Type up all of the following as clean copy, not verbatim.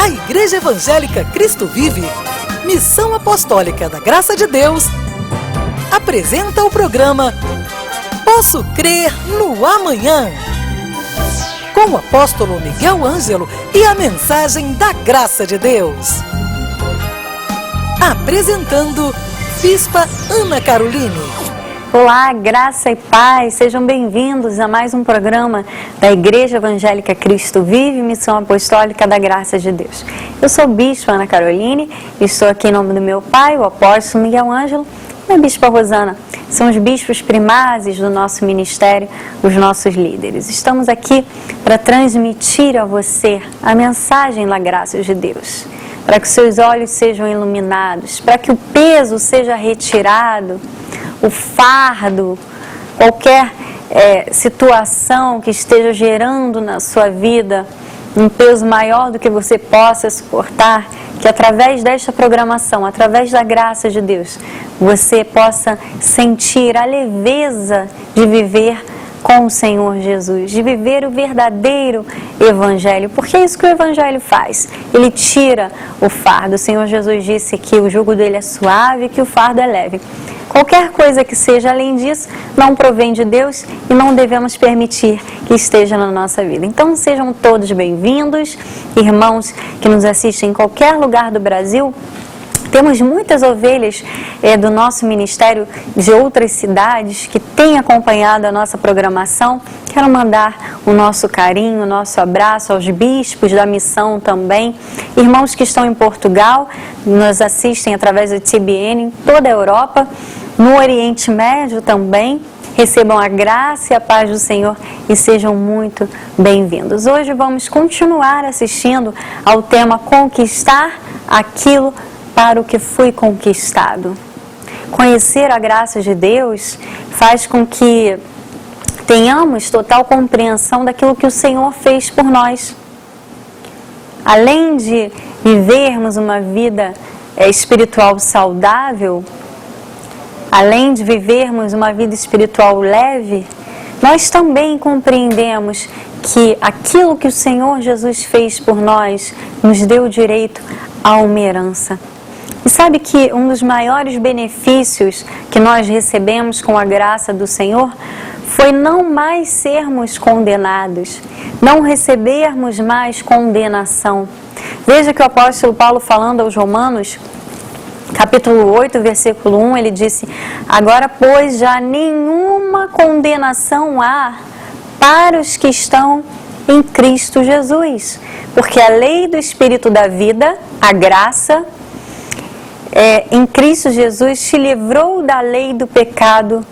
A Igreja Evangélica Cristo Vive, Missão Apostólica da Graça de Deus, apresenta o programa Posso Crer no Amanhã, com o apóstolo Miguel Ângelo e a mensagem da Graça de Deus. Apresentando Bispa Ana Caroline. Olá, graça e paz, sejam bem-vindos a mais um programa da Igreja Evangélica Cristo Vive, Missão Apostólica da Graça de Deus. Eu sou Bispa Ana Caroline, estou aqui em nome do meu pai, o apóstolo Miguel Ângelo, e a Bispa Rosana. São os bispos primazes do nosso ministério, os nossos líderes. Estamos aqui para transmitir a você a mensagem da graça de Deus, para que seus olhos sejam iluminados, para que o peso seja retirado, o fardo, qualquer situação que esteja gerando na sua vida um peso maior do que você possa suportar, que através desta programação, através da graça de Deus, você possa sentir a leveza de viver com o Senhor Jesus, de viver o verdadeiro Evangelho, porque é isso que o Evangelho faz, ele tira o fardo. O Senhor Jesus disse que o jugo dele é suave e que o fardo é leve. Qualquer coisa que seja além disso não provém de Deus e não devemos permitir que esteja na nossa vida. Então sejam todos bem-vindos, irmãos que nos assistem em qualquer lugar do Brasil. Temos muitas ovelhas do nosso ministério de outras cidades que têm acompanhado a nossa programação. Quero mandar o nosso carinho, o nosso abraço aos bispos da missão também. Irmãos que estão em Portugal, nos assistem através do TBN em toda a Europa, no Oriente Médio também. Recebam a graça e a paz do Senhor e sejam muito bem-vindos. Hoje vamos continuar assistindo ao tema Conquistar aquilo para o que fui conquistado. Conhecer a graça de Deus faz com que tenhamos total compreensão daquilo que o Senhor fez por nós. Além de vivermos uma vida espiritual saudável, além de vivermos uma vida espiritual leve, nós também compreendemos que aquilo que o Senhor Jesus fez por nós nos deu direito a uma herança. E sabe que um dos maiores benefícios que nós recebemos com a graça do Senhor foi não mais sermos condenados, não recebermos mais condenação. Veja que o apóstolo Paulo, falando aos Romanos, capítulo 8, versículo 1, ele disse: agora, pois, já nenhuma condenação há para os que estão em Cristo Jesus, porque a lei do Espírito da vida, a graça, em Cristo Jesus te livrou da lei do pecado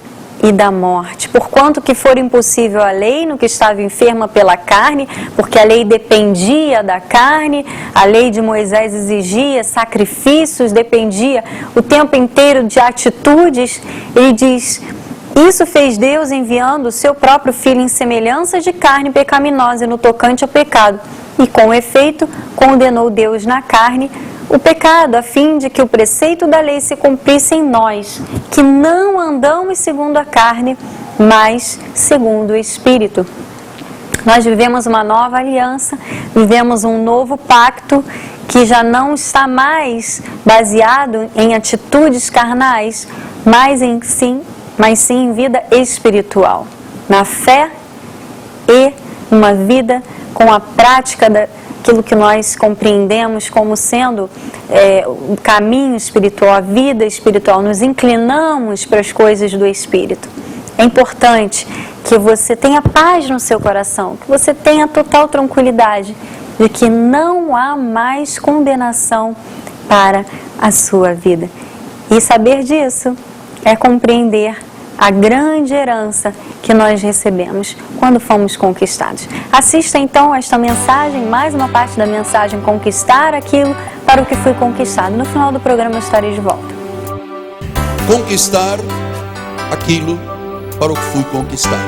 e da morte. Porquanto que for impossível a lei no que estava enferma pela carne, porque a lei dependia da carne, a lei de Moisés exigia sacrifícios, dependia o tempo inteiro de atitudes. Ele diz: isso fez Deus enviando o seu próprio Filho em semelhança de carne pecaminosa no tocante ao pecado, e com efeito condenou Deus na carne o pecado, a fim de que o preceito da lei se cumprisse em nós, que não andamos segundo a carne, mas segundo o Espírito. Nós vivemos uma nova aliança, vivemos um novo pacto, que já não está mais baseado em atitudes carnais, mas sim em vida espiritual, na fé e uma vida com a prática daquilo que nós compreendemos como sendo o caminho espiritual, a vida espiritual. Nos inclinamos para as coisas do Espírito. É importante que você tenha paz no seu coração, que você tenha total tranquilidade de que não há mais condenação para a sua vida. E saber disso é compreender a grande herança que nós recebemos quando fomos conquistados. Assista então esta mensagem, mais uma parte da mensagem Conquistar aquilo para o que fui conquistado. No final do programa eu estarei de volta. Conquistar aquilo para o que fui conquistado.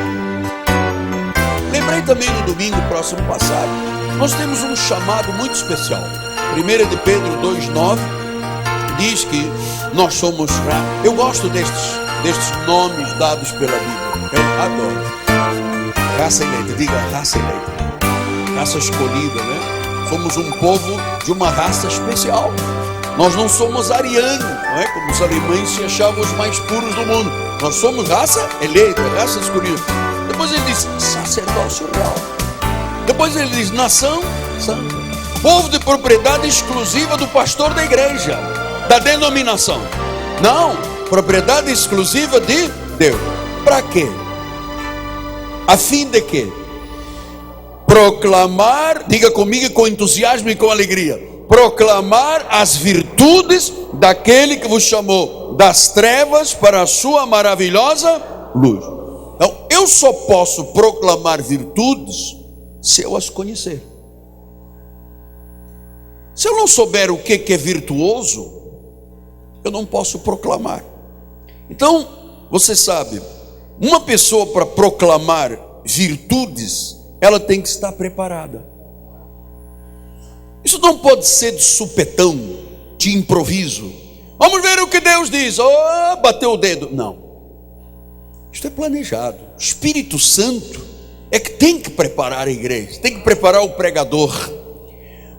Lembrei também no domingo próximo passado, nós temos um chamado muito especial. 1 de Pedro 2,9 diz que nós somos... Eu gosto destes nomes dados pela Bíblia. Eu adoro. Raça eleita, diga raça eleita. Raça escolhida, né? Somos um povo de uma raça especial. Nós não somos arianos, não é? Como os alemães se achavam os mais puros do mundo. Nós somos raça eleita, raça escolhida. Depois ele diz sacerdócio real. Depois ele diz nação santa. Povo de propriedade exclusiva do pastor da igreja, da denominação. Não, propriedade exclusiva de Deus. Para quê? A fim de quê? Proclamar, diga comigo com entusiasmo e com alegria, proclamar as virtudes daquele que vos chamou das trevas para a sua maravilhosa luz. Então, eu só posso proclamar virtudes se eu as conhecer. Se eu não souber o que é virtuoso, eu não posso proclamar. Então, você sabe, uma pessoa para proclamar virtudes, ela tem que estar preparada. Isso não pode ser de supetão, de improviso. Vamos ver o que Deus diz. Oh, bateu o dedo. Não. Isto é planejado. O Espírito Santo é que tem que preparar a igreja, tem que preparar o pregador.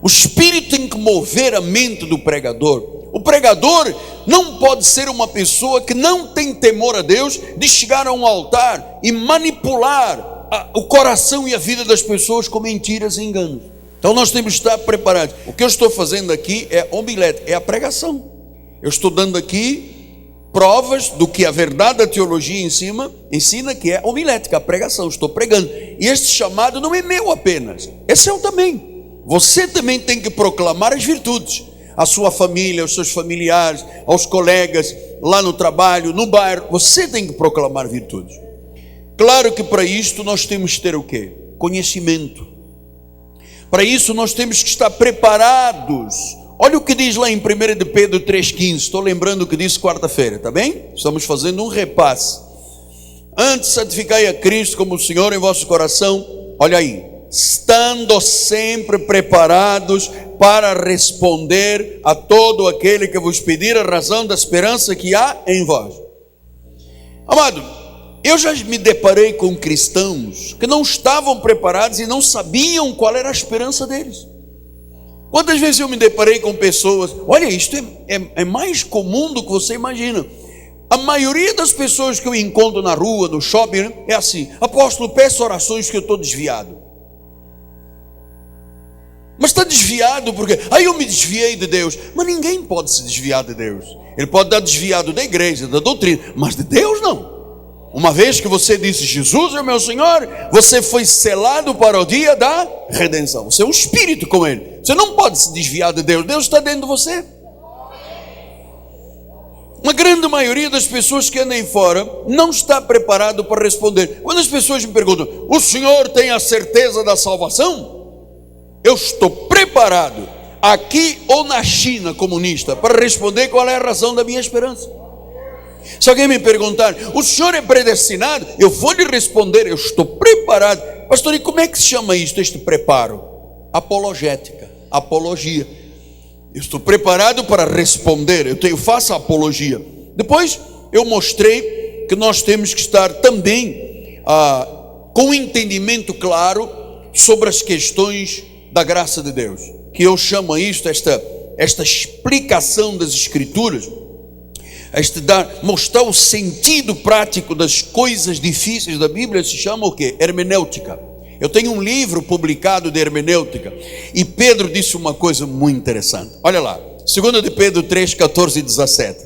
O Espírito tem que mover a mente do pregador. O pregador não pode ser uma pessoa que não tem temor a Deus, de chegar a um altar e manipular o coração e a vida das pessoas com mentiras e enganos. Então nós temos que estar preparados. O que eu estou fazendo aqui é homilética, é a pregação. Eu estou dando aqui provas do que a verdade da teologia ensina, que é homilética, a pregação. Estou pregando. E este chamado não é meu apenas, é seu também. Você também tem que proclamar as virtudes. A sua família, aos seus familiares, aos colegas, lá no trabalho, no bairro. Você tem que proclamar virtudes. Claro que para isto nós temos que ter o quê? Conhecimento. Para isso nós temos que estar preparados. Olha o que diz lá em 1 de Pedro 3,15. Estou lembrando o que disse quarta-feira, tá bem? Estamos fazendo um repasse. Antes santificai a Cristo como o Senhor em vosso coração. Olha aí. Estando sempre preparados para responder a todo aquele que vos pedir a razão da esperança que há em vós. Amado, eu já me deparei com cristãos que não estavam preparados e não sabiam qual era a esperança deles. Quantas vezes eu me deparei com pessoas, olha, isto é mais comum do que você imagina. A maioria das pessoas que eu encontro na rua, no shopping, é assim: apóstolo, peço orações que eu estou desviado. Mas está desviado porque, eu me desviei de Deus. Mas ninguém pode se desviar de Deus. Ele pode estar desviado da igreja, da doutrina, mas de Deus não. Uma vez que você disse, Jesus é o meu Senhor, você foi selado para o dia da redenção. Você é um espírito com Ele. Você não pode se desviar de Deus. Deus está dentro de você. Uma grande maioria das pessoas que andam aí fora não está preparado para responder. Quando as pessoas me perguntam, o senhor tem a certeza da salvação? Eu estou preparado, aqui ou na China comunista, para responder qual é a razão da minha esperança. Se alguém me perguntar, o senhor é predestinado? Eu vou lhe responder, eu estou preparado. Pastor, e como é que se chama isto, este preparo? Apologética, apologia. Eu estou preparado para responder, eu faço a apologia. Depois eu mostrei que nós temos que estar também com um entendimento claro sobre as questões da graça de Deus, que eu chamo isto, esta explicação das Escrituras, mostrar o sentido prático das coisas difíceis da Bíblia, se chama o quê? Hermenêutica. Eu tenho um livro publicado de hermenêutica, e Pedro disse uma coisa muito interessante. Olha lá, 2 de Pedro 3, 14 e 17.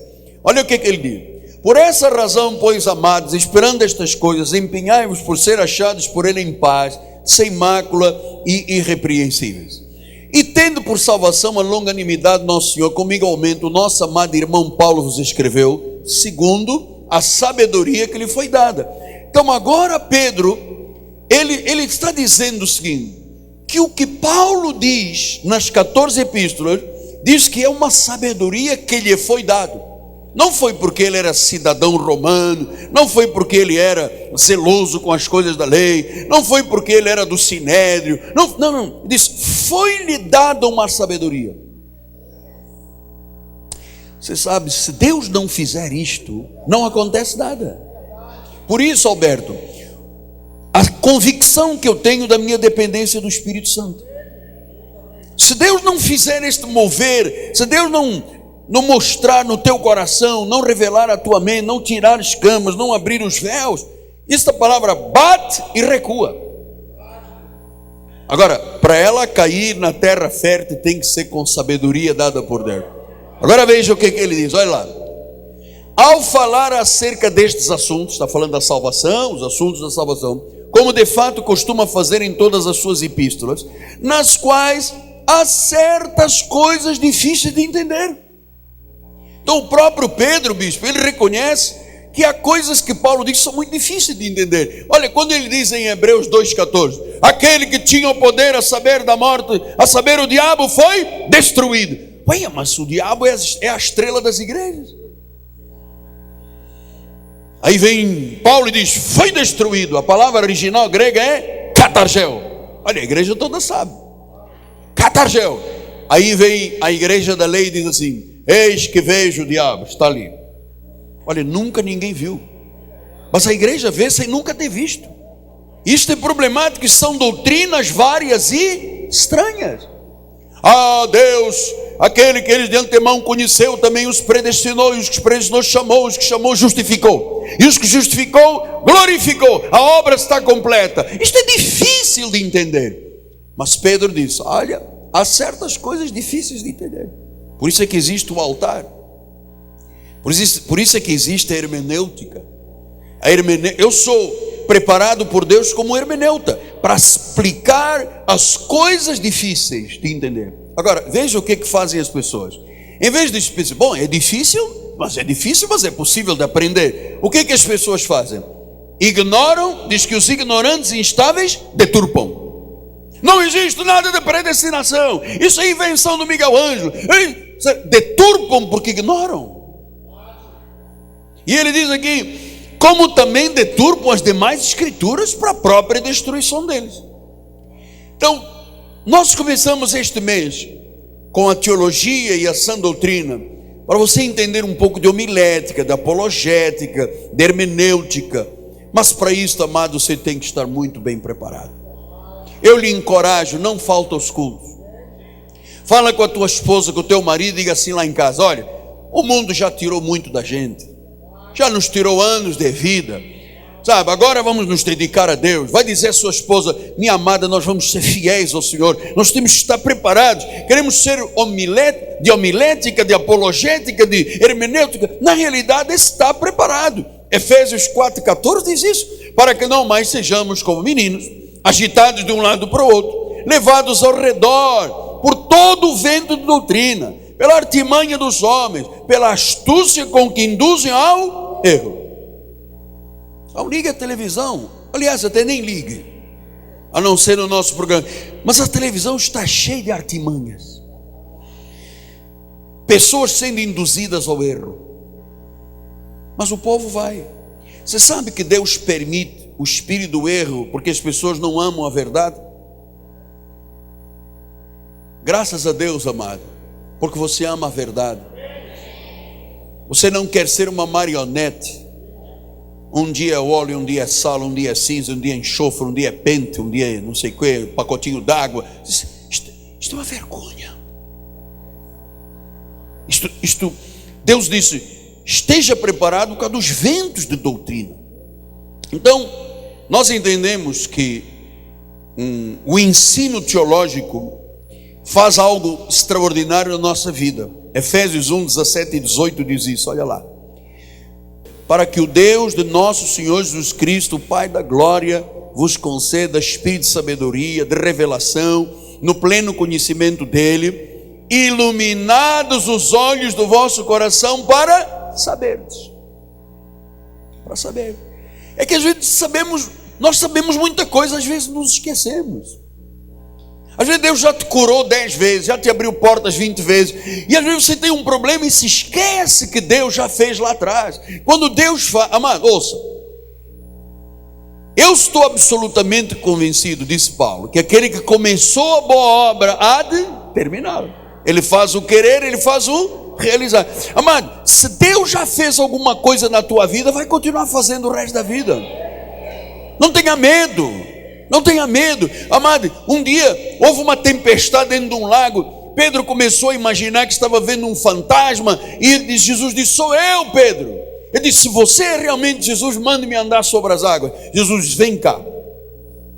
Olha o que ele diz. Por essa razão, pois, amados, esperando estas coisas, empenhai-vos por ser achados por ele em paz, sem mácula e irrepreensíveis. E tendo por salvação a longanimidade do nosso Senhor, como igualmente o nosso amado irmão Paulo vos escreveu, segundo a sabedoria que lhe foi dada. Então agora Pedro, ele está dizendo o seguinte, que o que Paulo diz nas 14 epístolas, diz que é uma sabedoria que lhe foi dado. Não foi porque ele era cidadão romano, não foi porque ele era zeloso com as coisas da lei, não foi porque ele era do sinédrio, não. Ele diz, foi-lhe dada uma sabedoria. Você sabe, se Deus não fizer isto, não acontece nada. Por isso, Alberto, a convicção que eu tenho da minha dependência do Espírito Santo, Se Deus não fizer este mover, se Deus não mostrar no teu coração, não revelar a tua mente, não tirar escamas, não abrir os véus, esta palavra bate e recua. Agora, para ela cair na terra fértil, tem que ser com sabedoria dada por Deus. Agora veja o que ele diz, olha lá. Ao falar acerca destes assuntos, está falando da salvação, os assuntos da salvação, como de fato costuma fazer em todas as suas epístolas, nas quais há certas coisas difíceis de entender. Então o próprio Pedro, bispo, ele reconhece que há coisas que Paulo diz que são muito difíceis de entender. Olha, quando ele diz em Hebreus 2,14, aquele que tinha o poder a saber da morte, a saber o diabo, foi destruído. Ué, mas o diabo é a estrela das igrejas. Aí vem Paulo e diz, foi destruído. A palavra original grega é catargel. Olha, a igreja toda sabe. Catargel. Aí vem a igreja da lei e diz assim, eis que vejo o diabo, está ali. Olha, nunca ninguém viu. Mas a igreja vê sem nunca ter visto. Isto é problemático, são doutrinas várias e estranhas. Ah, Deus, aquele que ele de antemão conheceu, também os predestinou, e os que predestinou chamou, os que chamou justificou, e os que justificou glorificou. A obra está completa. Isto é difícil de entender. Mas Pedro diz, olha, há certas coisas difíceis de entender. Por isso é que existe o altar. Por isso é que existe a hermenêutica. Eu sou preparado por Deus como hermeneuta, para explicar as coisas difíceis de entender. Agora, veja o que fazem as pessoas. Em vez de pensar, bom, é difícil, mas é possível de aprender. O que as pessoas fazem? Ignoram, diz que os ignorantes e instáveis deturpam. Não existe nada de predestinação. Isso é invenção do Miguel Ângelo. Deturpam porque ignoram. E ele diz aqui, como também deturpam as demais escrituras para a própria destruição deles. Então, nós começamos este mês com a teologia e a sã doutrina, para você entender um pouco de homilética, de apologética, de hermenêutica. Mas para isso, amado, você tem que estar muito bem preparado. Eu lhe encorajo, não falta aos cultos. Fala com a tua esposa, com o teu marido, diga assim lá em casa, olha, o mundo já tirou muito da gente. Já nos tirou anos de vida, sabe, agora vamos nos dedicar a Deus. Vai dizer a sua esposa, minha amada, nós vamos ser fiéis ao Senhor, nós temos que estar preparados, queremos ser de homilética, de apologética, de hermenêutica, na realidade está preparado. Efésios 4,14 diz isso, para que não mais sejamos como meninos, agitados de um lado para o outro, levados ao redor, por todo o vento de doutrina, pela artimanha dos homens, pela astúcia com que induzem ao erro. Não ligue a televisão, aliás, até nem ligue, a não ser no nosso programa, mas a televisão está cheia de artimanhas, pessoas sendo induzidas ao erro, mas o povo vai. Você sabe que Deus permite o espírito do erro, porque as pessoas não amam a verdade? Graças a Deus, amado, porque você ama a verdade. Você não quer ser uma marionete. Um dia é óleo, um dia é sal, um dia é cinza, um dia é enxofre, um dia é pente, um dia é não sei o que, pacotinho d'água. Isto é uma vergonha. Deus disse, esteja preparado por causa dos ventos de doutrina. Então, nós entendemos que o ensino teológico faz algo extraordinário na nossa vida. Efésios 1, 17 e 18 diz isso, olha lá. Para que o Deus de nosso Senhor Jesus Cristo, o Pai da glória, vos conceda espírito de sabedoria, de revelação, no pleno conhecimento dele, iluminados os olhos do vosso coração para saberdes. Para saber. É que às vezes nós sabemos muita coisa, às vezes nos esquecemos. Às vezes Deus já te curou 10 vezes, já te abriu portas 20 vezes, e às vezes você tem um problema e se esquece que Deus já fez lá atrás. Quando Deus faz, amado, ouça, eu estou absolutamente convencido, disse Paulo, que aquele que começou a boa obra há de terminar. Ele faz o querer, ele faz o realizar. Amado, se Deus já fez alguma coisa na tua vida, vai continuar fazendo o resto da vida. Não tenha medo. Não tenha medo. Amado, um dia houve uma tempestade dentro de um lago. Pedro começou a imaginar que estava vendo um fantasma. E Jesus disse: sou eu, Pedro. Ele disse: se você é realmente Jesus, mande-me andar sobre as águas. Jesus disse: vem cá.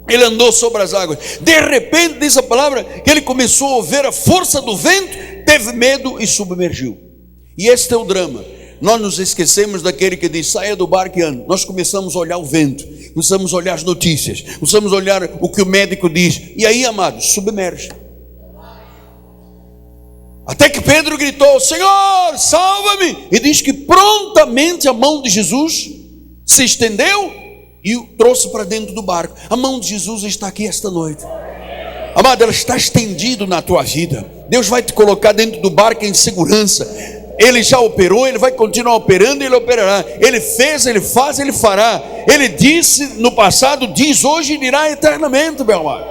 Ele andou sobre as águas. De repente, diz a palavra, que ele começou a ver a força do vento, teve medo e submergiu. E este é o drama. Nós nos esquecemos daquele que diz: saia do barco e ande. Nós começamos a olhar o vento, começamos a olhar as notícias, começamos a olhar o que o médico diz. E aí, amados, submerge. Até que Pedro gritou: Senhor, salva-me! E diz que prontamente a mão de Jesus se estendeu e o trouxe para dentro do barco. A mão de Jesus está aqui esta noite. Amado, ela está estendida na tua vida. Deus vai te colocar dentro do barco em segurança. Ele já operou, Ele vai continuar operando, Ele operará. Ele fez, Ele faz, Ele fará. Ele disse no passado, diz hoje e dirá eternamente, meu amado.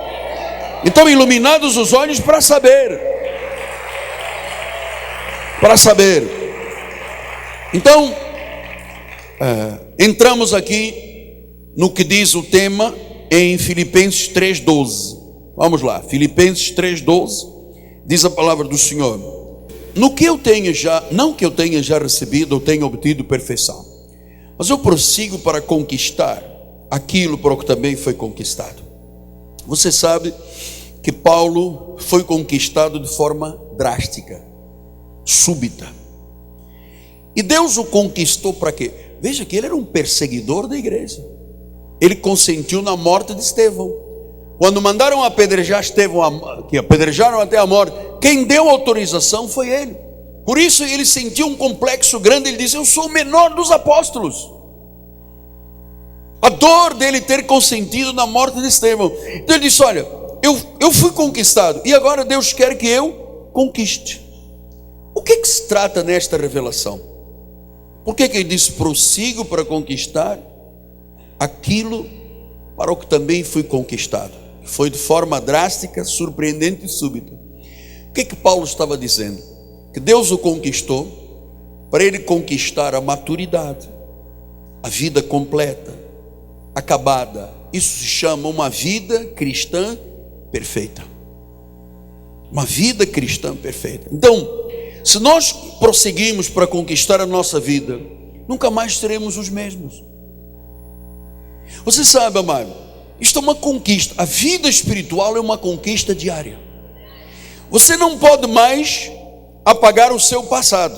Então, iluminados os olhos para saber. Para saber. Então, entramos aqui no que diz o tema em Filipenses 3,12. Vamos lá, Filipenses 3,12. Diz a palavra do Senhor: no que eu tenha já, não que eu tenha já recebido ou tenha obtido perfeição, mas eu prossigo para conquistar aquilo para o que também foi conquistado. Você sabe que Paulo foi conquistado de forma drástica, súbita. E Deus o conquistou para quê? Veja que ele era um perseguidor da igreja. Ele consentiu na morte de Estevão. Quando mandaram apedrejar Estevão, que apedrejaram até a morte, quem deu autorização foi ele. Por isso ele sentiu um complexo grande. Ele disse: eu sou o menor dos apóstolos. A dor dele ter consentido na morte de Estevão. Então ele disse: olha, eu fui conquistado, e agora Deus quer que eu conquiste. O que se trata nesta revelação? Por que ele disse: prossigo para conquistar aquilo para o que também fui conquistado? Foi de forma drástica, surpreendente e súbita. O que Paulo estava dizendo? Que Deus o conquistou para ele conquistar a maturidade, a vida completa, acabada. Isso se chama uma vida cristã perfeita. Uma vida cristã perfeita. Então, se nós prosseguirmos para conquistar a nossa vida, nunca mais seremos os mesmos. Você sabe, amado, isto é uma conquista. A vida espiritual é uma conquista diária. Você não pode mais apagar o seu passado,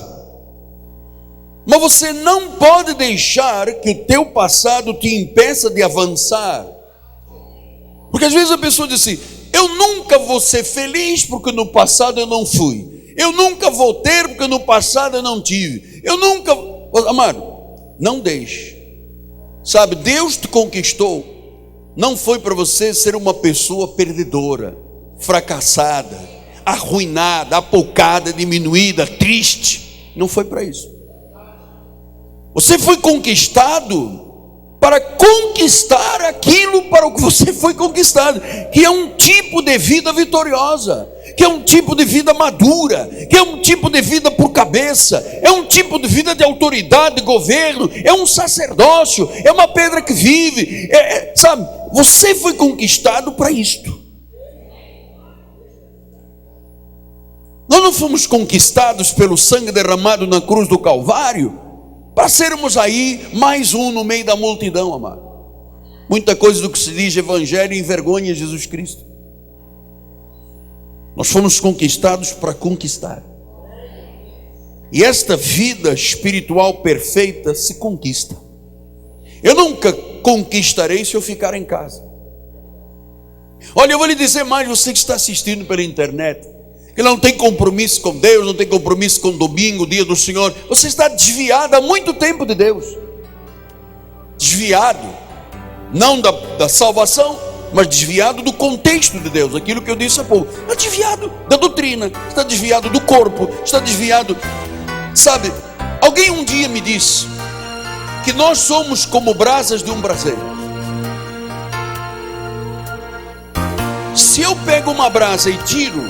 mas você não pode deixar que o teu passado te impeça de avançar. Porque às vezes a pessoa diz assim: eu nunca vou ser feliz porque no passado eu não fui. Eu nunca vou ter porque no passado eu não tive. Eu nunca... Amado, não deixe. Sabe, Deus te conquistou. Não foi para você ser uma pessoa perdedora, fracassada, arruinada, apocada, diminuída, triste. Não foi para isso. Você foi conquistado para conquistar aquilo para o que você foi conquistado, que é um tipo de vida vitoriosa, que é um tipo de vida madura, que é um tipo de vida por cabeça, é um tipo de vida de autoridade, de governo, é um sacerdócio, é uma pedra que vive, sabe, você foi conquistado para isto. Nós não fomos conquistados pelo sangue derramado na cruz do Calvário para sermos aí mais um no meio da multidão, amado. Muita coisa do que se diz evangelho envergonha Jesus Cristo. Nós fomos conquistados para conquistar. E esta vida espiritual perfeita se conquista. Eu nunca conquistarei se eu ficar em casa. Olha, eu vou lhe dizer mais, você que está assistindo pela internet, que não tem compromisso com Deus, não tem compromisso com domingo, dia do Senhor, você está desviado há muito tempo de Deus. Desviado, não da salvação, mas desviado do contexto de Deus, aquilo que eu disse há pouco. Está desviado da doutrina, está desviado do corpo, está desviado. Sabe, alguém um dia me disse que nós somos como brasas de um braseiro. Se eu pego uma brasa e tiro,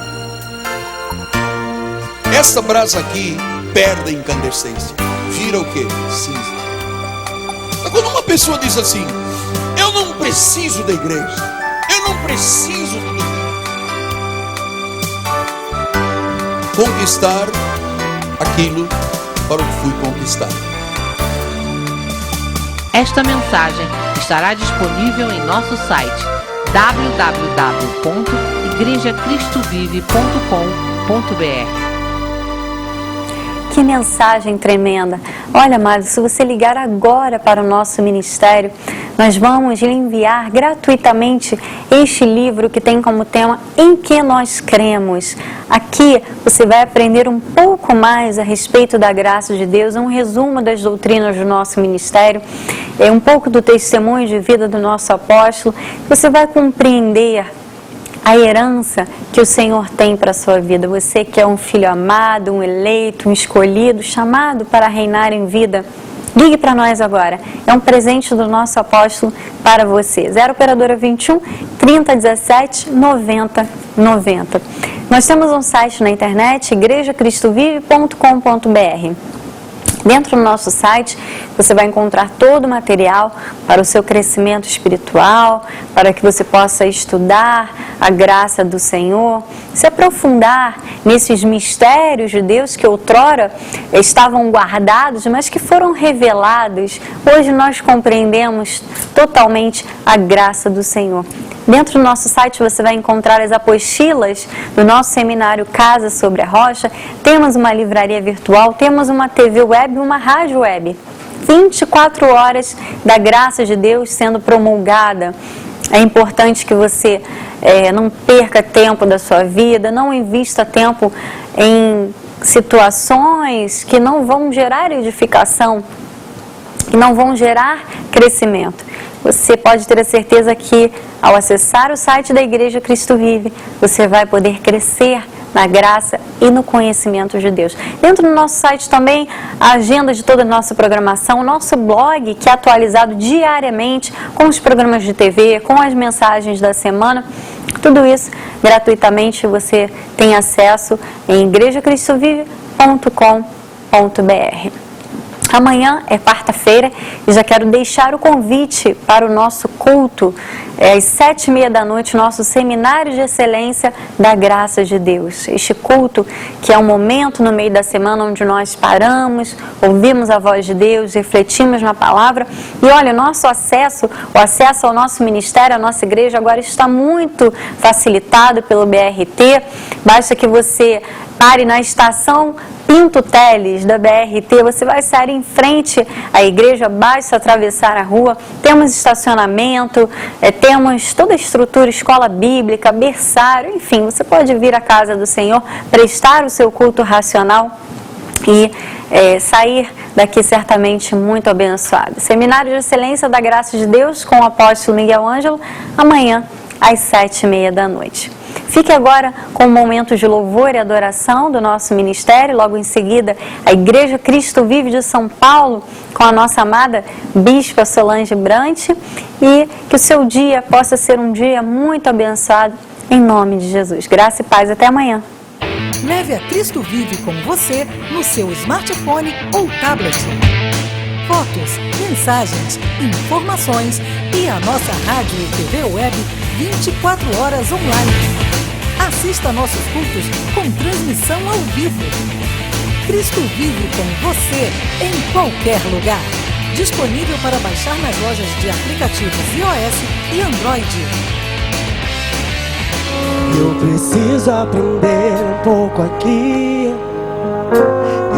essa brasa aqui perde a incandescência, vira o que? Cinza. Quando uma pessoa diz assim: eu não preciso da igreja, Eu não preciso conquistar aquilo para o que fui conquistar. Esta mensagem estará disponível em nosso site www.igrejacristovive.com.br. Que mensagem tremenda! Olha, amado, se você ligar agora para o nosso ministério, nós vamos lhe enviar gratuitamente este livro que tem como tema Em que Nós Cremos. Aqui você vai aprender um pouco mais a respeito da graça de Deus, um resumo das doutrinas do nosso ministério, um pouco do testemunho de vida do nosso apóstolo. Você vai compreender a herança que o Senhor tem para a sua vida. Você que é um filho amado, um eleito, um escolhido, chamado para reinar em vida. Ligue para nós agora. É um presente do nosso apóstolo para você. 0 operadora 21 3017 90 90. Nós temos um site na internet, igrejacristovive.com.br. Dentro do nosso site, você vai encontrar todo o material para o seu crescimento espiritual, para que você possa estudar a graça do Senhor, se aprofundar nesses mistérios de Deus que outrora estavam guardados, mas que foram revelados. Hoje nós compreendemos totalmente a graça do Senhor. Dentro do nosso site você vai encontrar as apostilas do nosso seminário Casa sobre a Rocha. Temos uma livraria virtual, temos uma TV web e uma rádio web. 24 horas da graça de Deus sendo promulgada. É importante que você não perca tempo da sua vida, não invista tempo em situações que não vão gerar edificação, que não vão gerar crescimento. Você pode ter a certeza que, ao acessar o site da Igreja Cristo Vive, você vai poder crescer na graça e no conhecimento de Deus. Dentro do nosso site também, a agenda de toda a nossa programação, o nosso blog, que é atualizado diariamente com os programas de TV, com as mensagens da semana. Tudo isso gratuitamente você tem acesso em igrejacristovive.com.br. Amanhã é quarta-feira e já quero deixar o convite para o nosso culto, às 7h30 da noite, nosso Seminário de Excelência da Graça de Deus. Este culto que é um momento no meio da semana onde nós paramos, ouvimos a voz de Deus, refletimos na palavra. E olha, o acesso ao nosso ministério, à nossa igreja agora está muito facilitado pelo BRT. Basta que você pare na estação Pinto Teles da BRT, você vai sair em frente à igreja, basta atravessar a rua. Temos estacionamento, temos toda a estrutura, escola bíblica, berçário, enfim, você pode vir à casa do Senhor, prestar o seu culto racional e sair daqui certamente muito abençoado. Seminário de Excelência da Graça de Deus com o apóstolo Miguel Ângelo, amanhã às 7h30 da noite. Fique agora com um momento de louvor e adoração do nosso ministério. Logo em seguida, a Igreja Cristo Vive de São Paulo, com a nossa amada Bispa Solange Brant. E que o seu dia possa ser um dia muito abençoado, em nome de Jesus. Graça e paz. Até amanhã. Leve a Cristo Vive com você no seu smartphone ou tablet. Fotos, mensagens, informações e a nossa rádio e TV web 24 horas online. Assista nossos cultos com transmissão ao vivo. Cristo Vive com você em qualquer lugar. Disponível para baixar nas lojas de aplicativos iOS e Android. Eu preciso aprender um pouco aqui.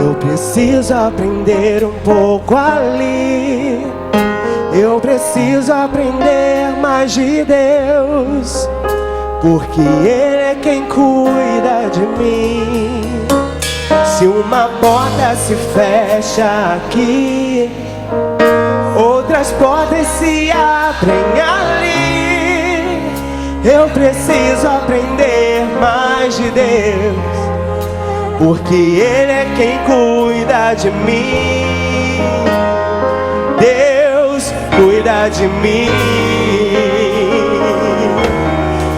Eu preciso aprender um pouco ali. Eu preciso aprender mais de Deus, porque Ele é quem cuida de mim. Se uma porta se fecha aqui, outras portas se abrem ali. Eu preciso aprender mais de Deus, porque Ele é quem cuida de mim. Deus cuida de mim.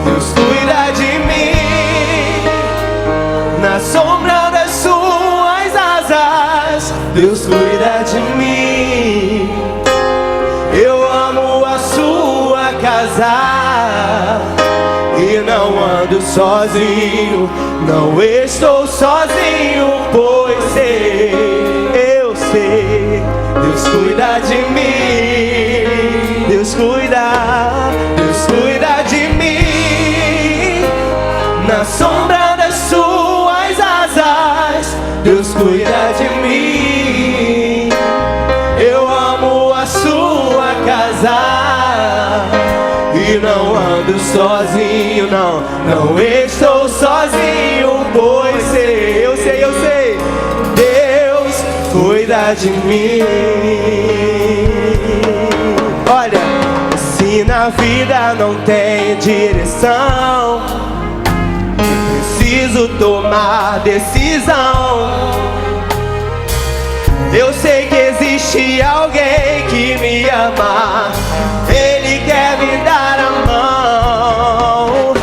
Deus cuida de mim. Na sombra das suas asas, Deus cuida de mim. Eu amo a sua casa. sozinho, não estou sozinho, pois eu sei, Deus cuida de mim, Deus cuida de mim, na sombra das suas asas, Deus cuida de mim, eu amo a sua casa, e não ando sozinho, não estou sozinho, pois eu sei, Deus cuida de mim. Olha, se na vida não tem direção, preciso tomar decisão. Eu sei que existe alguém que me ama, Ele quer me dar a mão.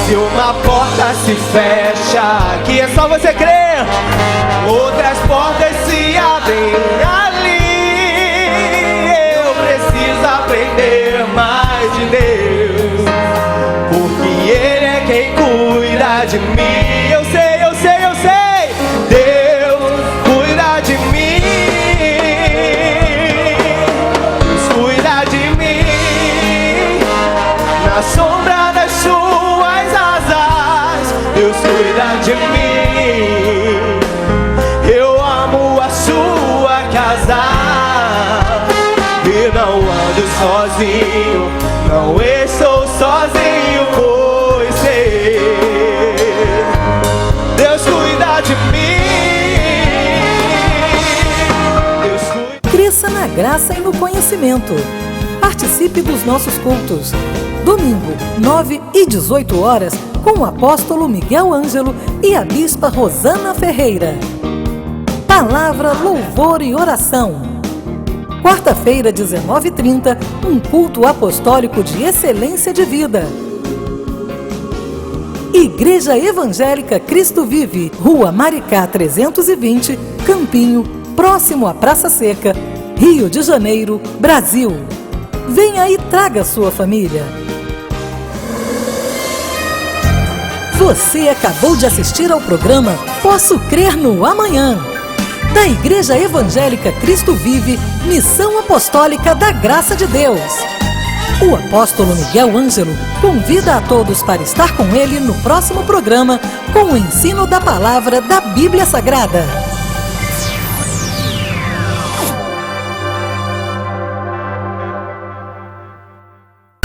Se uma porta se fecha aqui, é só você crer, outras portas se abrem ali. Eu preciso aprender mais de Deus, porque Ele é quem cuida de mim. Eu sei, Deus cuida de mim, Deus cuida de mim, na sombra das suas asas, Deus cuida de mim, eu amo a sua casa, e não ando sozinho, não estou sozinho, pois sei, Deus cuida de mim, Deus cuida. Cresça na graça e no conhecimento. Participe dos nossos cultos. Domingo, 9 e 18 horas, com o apóstolo Miguel Ângelo e a bispa Rosana Ferreira. Palavra, louvor e oração. Quarta-feira, 19h30, um culto apostólico de excelência de vida. Igreja Evangélica Cristo Vive, Rua Maricá 320, Campinho, próximo à Praça Seca, Rio de Janeiro, Brasil. Venha e traga sua família. Você acabou de assistir ao programa Posso Crer no Amanhã, da Igreja Evangélica Cristo Vive, Missão Apostólica da Graça de Deus. O apóstolo Miguel Ângelo convida a todos para estar com ele no próximo programa com o ensino da palavra da Bíblia Sagrada.